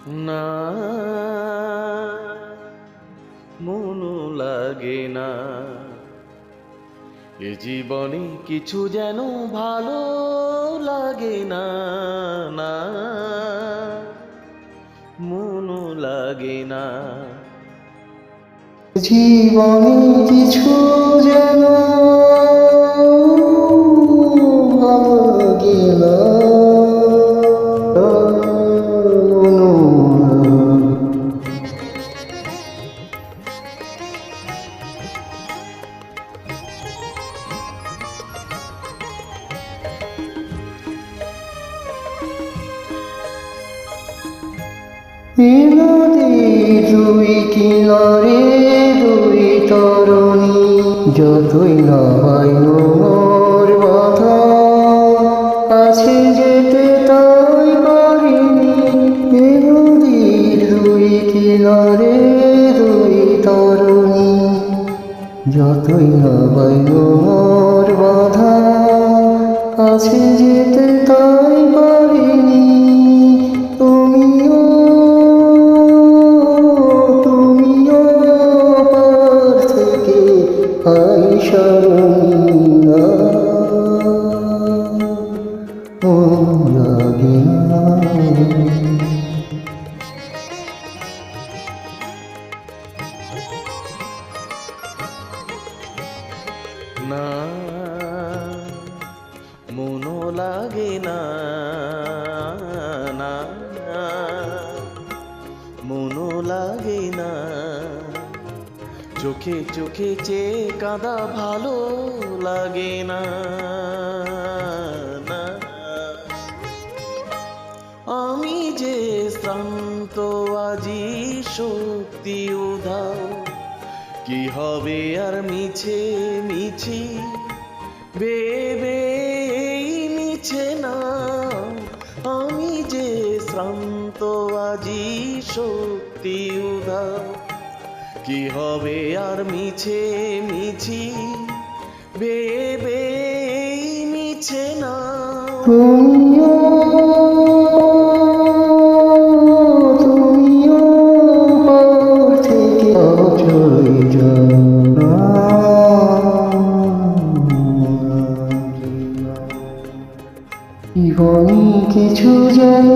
না মনু লাগে না, এ জীবনে কিছু যেন ভালো লাগে না, না মনু লাগে না। জীবনে কিছু যেন ভালো লাগে না। নদীর দুই কিনারে দুই তরুণী, যতই না হয় মোর বাধা, কাছে যেতে তাই পারিনি। নদীর দুই কিনারে দুই তরুণী, যতই না হয় মোর বাধা, কাছে যেতে তাই পারিনি। না মনু লাগে না, না মনু লাগে না। চোখে চোখে চেয়ে কাঁদা ভালো লাগে না, না আমি যে শ্রান্ত আজি শক্তি উধাও, কি হবে আর মিছে মিছি ভেবে মিছে না। আমি যে শ্রান্ত আজি শক্তি উধাও, কি হবে আর মিছে মিছি ভেবে মিছে না। তুমিও পার থেকে চলে যাও, জীবনে কিছু যেন